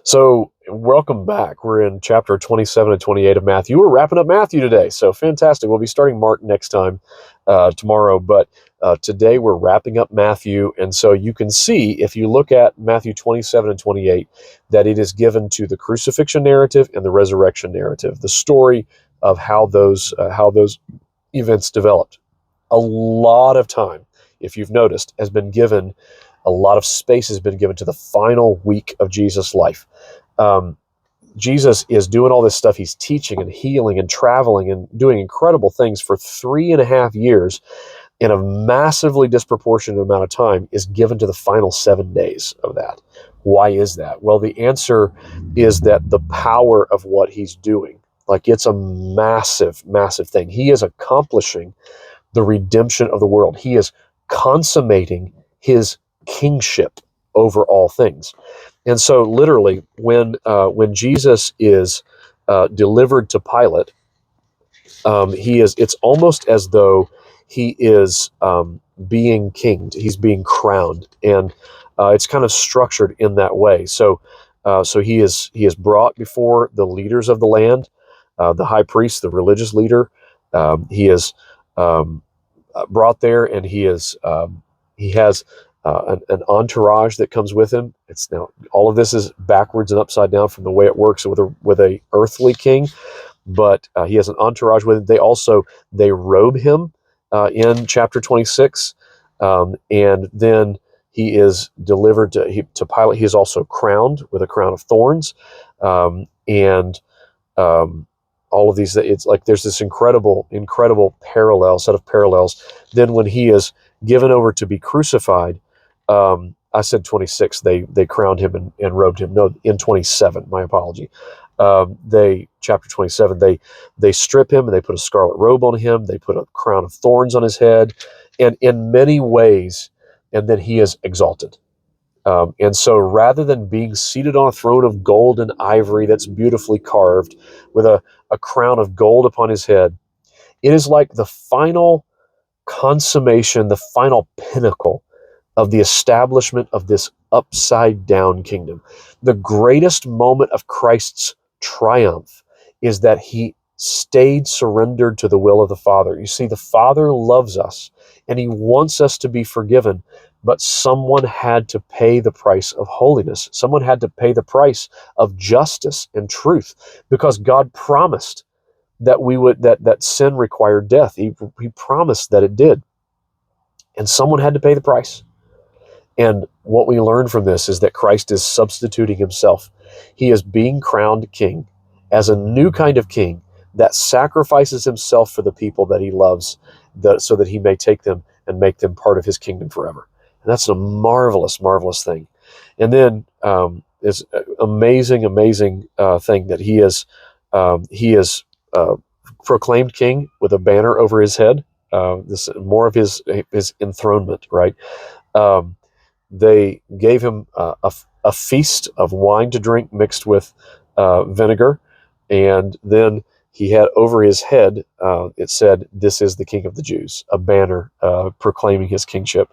So, welcome back. We're in chapter 27 and 28 of Matthew. We're wrapping up Matthew today, so fantastic. We'll be starting Mark next time, tomorrow, but today we're wrapping up Matthew. And so you can see, if you look at Matthew 27 and 28, that it is given to the crucifixion narrative and the resurrection narrative, the story of how those events developed. A lot of time, if you've noticed, has been given, a lot of space has been given to the final week of Jesus' life. Jesus is doing all this stuff. He's teaching and healing and traveling and doing incredible things for 3.5 years, and a massively disproportionate amount of time is given to the final 7 days of that. Why is that? Well, the answer is that the power of what he's doing, like, it's a massive, massive thing. He is accomplishing the redemption of the world. He is consummating his kingship over all things. And so, literally, when Jesus is delivered to Pilate, it's almost as though he is being kinged. He's being crowned, and it's kind of structured in that way. So he is brought before the leaders of the land, the high priest, the religious leader. He is brought there, and he has an entourage that comes with him. It's now, all of this is backwards and upside down from the way it works with a earthly king, but he has an entourage with him. They robe him in chapter 26, and then he is delivered to Pilate. He is also crowned with a crown of thorns, and all of these. It's like there's this incredible set of parallels. Then when he is given over to be crucified, I said 26. They crowned him and robed him. No, in 27. My apology. Chapter 27. They strip him and they put a scarlet robe on him. They put a crown of thorns on his head, and in many ways, and then he is exalted. And so, rather than being seated on a throne of gold and ivory that's beautifully carved with a crown of gold upon his head, it is like the final consummation, the final pinnacle of the establishment of this upside down kingdom. The greatest moment of Christ's triumph is that he stayed surrendered to the will of the Father. You see, the Father loves us and he wants us to be forgiven, but someone had to pay the price of holiness. Someone had to pay the price of justice and truth, because God promised that that sin required death. He promised that it did. And someone had to pay the price. And what we learn from this is that Christ is substituting himself. He is being crowned king as a new kind of king that sacrifices himself for the people that he loves, so that he may take them and make them part of his kingdom forever. And that's a marvelous, marvelous thing. And then it's an amazing, amazing thing that he is proclaimed king with a banner over his head. This more of his enthronement, right? They gave him a feast of wine to drink mixed with vinegar, and then he had over his head, it said, "This is the King of the Jews," a banner proclaiming his kingship.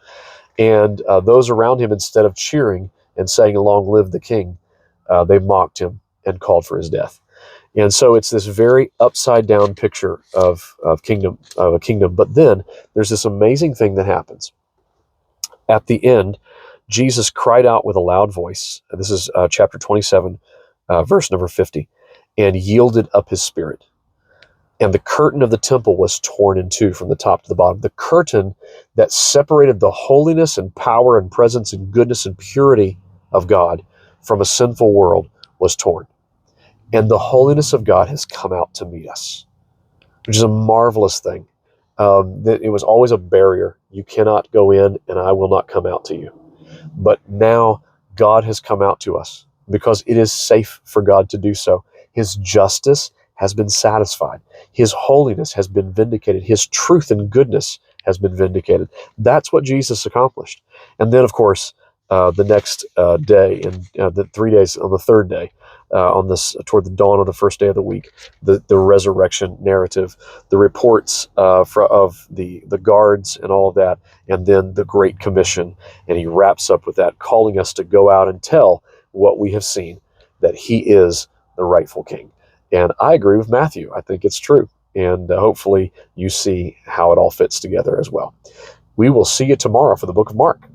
And those around him, instead of cheering and saying, "Long live the king," they mocked him and called for his death. And so it's this very upside down picture of a kingdom. But then there's this amazing thing that happens. At the end, Jesus cried out with a loud voice. This is chapter 27, verse number 50, and yielded up his spirit. And the curtain of the temple was torn in two from the top to the bottom. The curtain that separated the holiness and power and presence and goodness and purity of God from a sinful world was torn. And the holiness of God has come out to meet us, which is a marvelous thing. That it was always a barrier. You cannot go in, and I will not come out to you. But now God has come out to us because it is safe for God to do so. His justice has been satisfied. His holiness has been vindicated. His truth and goodness has been vindicated. That's what Jesus accomplished. And then, of course, the next day, and the 3 days, on the third day, toward the dawn of the first day of the week, the resurrection narrative, the reports of the guards and all of that, and then the Great Commission. And he wraps up with that, calling us to go out and tell what we have seen, that he is the rightful king. And I agree with Matthew. I think it's true. And hopefully you see how it all fits together as well. We will see you tomorrow for the book of Mark.